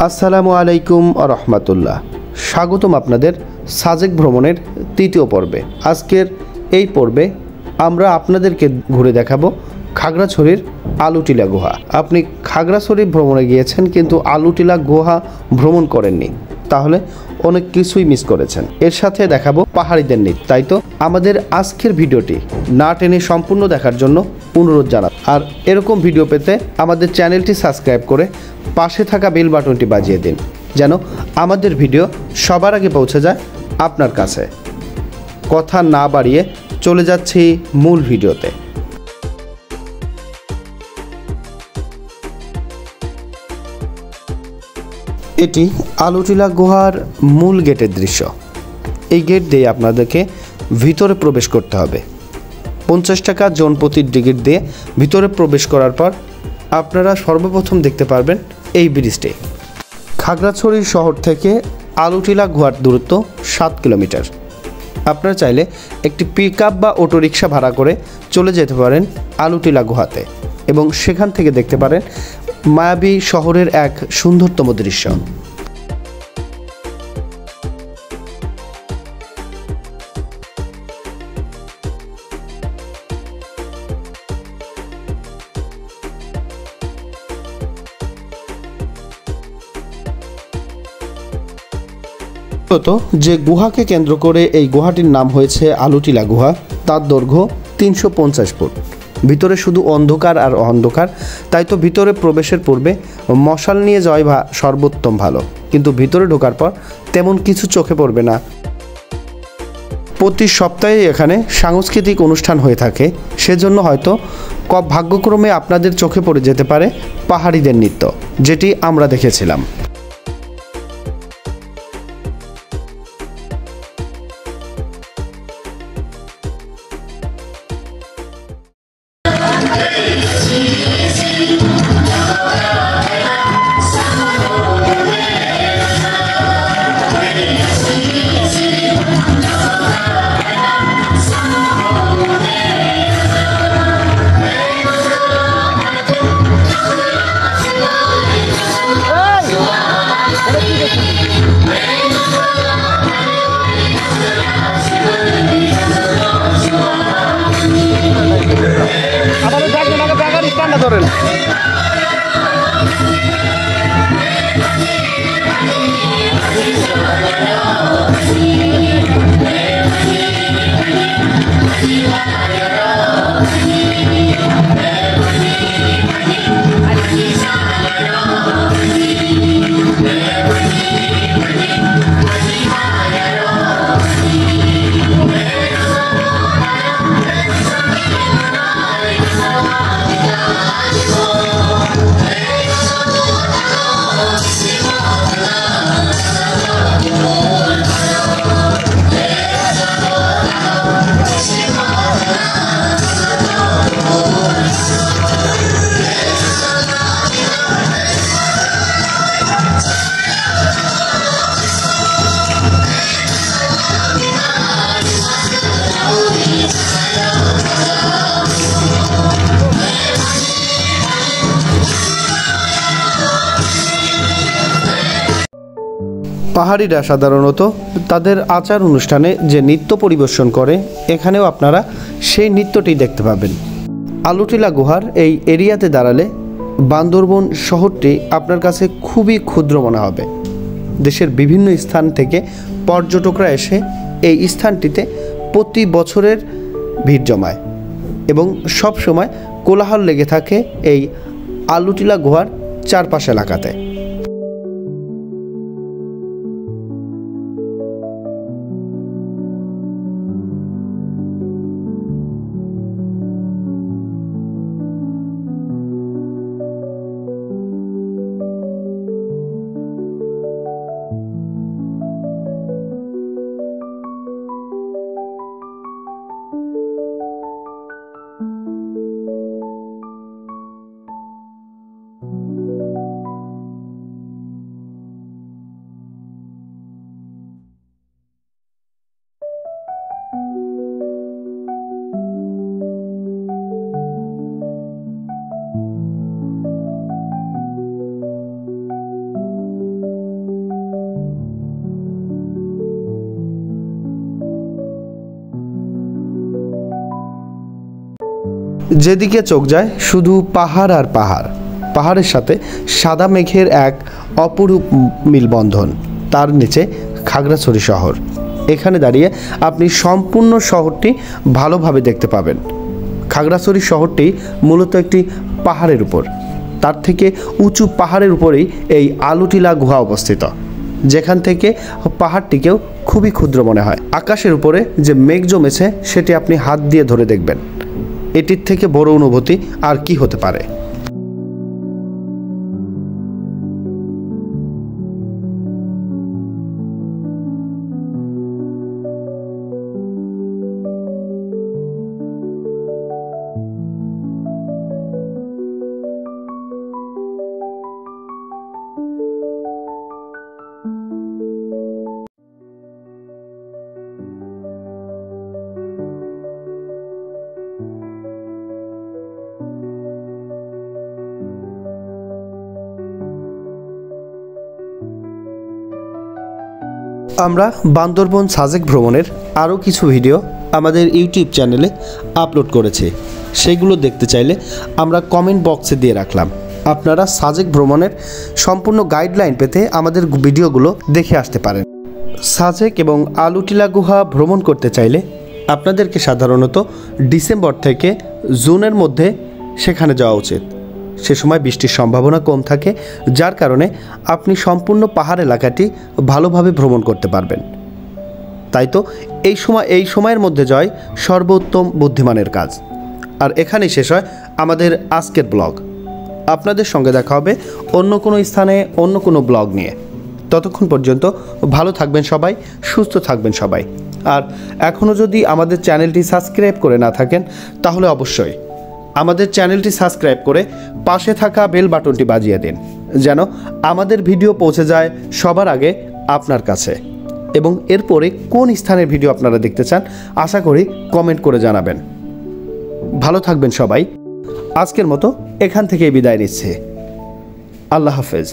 আসসালামু আলাইকুম রহমতুল্লাহ। স্বাগতম আপনাদের সাজেক ভ্রমণের তৃতীয় পর্বে। আজকের এই পর্বে আমরা আপনাদেরকে ঘুরে দেখাবো খাগড়াছড়ির আলুটিলা গুহা। আপনি খাগড়াছড়ি ভ্রমণে গিয়েছেন কিন্তু আলুটিলা গুহা ভ্রমণ করেননি, তাহলে অনেক কিছুই মিস করেছেন। এর সাথে দেখাবো পাহাড়িদের নৃত্য। তাই তো আমাদের আজকের ভিডিওটি না টেনে সম্পূর্ণ দেখার জন্য অনুরোধ জানাব। আর এরকম ভিডিও পেতে আমাদের চ্যানেলটি সাবস্ক্রাইব করে পাশে থাকা বেল বাটনটি বাজিয়ে দিন, যেন আমাদের ভিডিও সবার আগে পৌঁছে যায় আপনার কাছে। কথা না বাড়িয়ে চলে যাচ্ছি মূল ভিডিওতে। এটি আলুটিলা গুহার মূল গেটের দৃশ্য। এই গেট দিয়ে আপনাদেরকে ভিতরে প্রবেশ করতে হবে। 50 টাকা জন প্রতি টিকিট দিয়ে ভিতরে প্রবেশ করার পর আপনারা সর্বপ্রথম দেখতে পারবেন এই ব্রিজটি। খাগড়াছড়ি শহর থেকে আলুটিলা গুহার দূরত্ব 7 কিলোমিটার। আপনারা চাইলে একটি পিকআপ বা অটোরিকশা ভাড়া করে চলে যেতে পারেন আলুটিলা গুহাতে এবং সেখান থেকে দেখতে পারেন মায়াবী শহরের এক সুন্দরতম দৃশ্য। যে গুহাকে কেন্দ্র করে এই গুহাটির নাম হয়েছে আলুটিলা গুহা, তার দৈর্ঘ্য 350 ফুট। ভিতরে শুধু অন্ধকার আর অন্ধকার, তাই তো ভিতরে প্রবেশের পূর্বে মশাল নিয়ে যাওয়াই সর্বোত্তম ভালো। কিন্তু ভিতরে ঢোকার পর তেমন কিছু চোখে পড়বে না। প্রতি সপ্তাহে এখানে সাংস্কৃতিক অনুষ্ঠান হয়ে থাকে, সেজন্য হয়তো ভাগ্যক্রমে আপনাদের চোখে পড়ে যেতে পারে পাহাড়িদের নৃত্য, যেটি আমরা দেখেছিলাম। ধরেন পাহাড়িরা সাধারণত তাদের আচার অনুষ্ঠানে যে নৃত্য পরিবেশন করে, এখানেও আপনারা সেই নৃত্যটি দেখতে পাবেন। আলুটিলা গুহার এই এরিয়াতে দাঁড়ালে বান্দরবন শহরটি আপনার কাছে খুবই ক্ষুদ্র মনে হবে। দেশের বিভিন্ন স্থান থেকে পর্যটকরা এসে এই স্থানটিতে প্রতি বছরের ভিড় জমায় এবং সব সময় কোলাহল লেগে থাকে এই আলুটিলা গুহার চারপাশ এলাকাতে। যেদিকে চোখ যায় শুধু পাহাড় আর পাহাড়, পাহাড়ের সাথে সাদা মেঘের এক অপরূপ মিলবন্ধন। তার নিচে খাগড়াছড়ি শহর। এখানে দাঁড়িয়ে আপনি সম্পূর্ণ শহরটি ভালোভাবে দেখতে পাবেন। খাগড়াছড়ি শহরটি মূলত একটি পাহাড়ের উপর, তার থেকে উঁচু পাহাড়ের উপরেই এই আলুটিলা গুহা অবস্থিত, যেখান থেকে পাহাড়টিকেও খুবই ক্ষুদ্র মনে হয়। আকাশের উপরে যে মেঘ জমেছে সেটি আপনি হাত দিয়ে ধরে দেখবেন। এটির থেকে বড় অনুভূতি আর কি হতে পারে। আমরা বান্দরবন সাজেক ভ্রমণের আরও কিছু ভিডিও আমাদের ইউটিউব চ্যানেলে আপলোড করেছি। সেগুলো দেখতে চাইলে আমরা কমেন্ট বক্সে দিয়ে রাখলাম। আপনারা সাজেক ভ্রমণের সম্পূর্ণ গাইডলাইন পেতে আমাদের ভিডিওগুলো দেখে আসতে পারেন। সাজেক এবং আলুটিলা গুহা ভ্রমণ করতে চাইলে আপনাদেরকে সাধারণত ডিসেম্বর থেকে জুনের মধ্যে সেখানে যাওয়া উচিত। সে সময় বৃষ্টির সম্ভাবনা কম থাকে, যার কারণে আপনি সম্পূর্ণ পাহাড় এলাকাটি ভালোভাবে ভ্রমণ করতে পারবেন। তাই তো এই সময়ের মধ্যে যায় সর্বোত্তম বুদ্ধিমানের কাজ। আর এখানেই শেষ হয় আমাদের আজকের ব্লগ। আপনাদের সঙ্গে দেখা হবে অন্য কোনো স্থানে অন্য কোনো ব্লগ নিয়ে। ততক্ষণ পর্যন্ত ভালো থাকবেন সবাই, সুস্থ থাকবেন সবাই। আর এখনও যদি আমাদের চ্যানেলটি সাবস্ক্রাইব করে না থাকেন তাহলে অবশ্যই আমাদের চ্যানেলটি সাবস্ক্রাইব করে পাশে থাকা বেল বাটনটি বাজিয়ে দিন, যেন আমাদের ভিডিও পৌঁছে যায় সবার আগে আপনার কাছে। এবং এরপরে কোন স্থানের ভিডিও আপনারা দেখতে চান আশা করি কমেন্ট করে জানাবেন। ভালো থাকবেন সবাই। আজকের মতো এখান থেকেই বিদায় নিচ্ছে। আল্লাহ হাফেজ।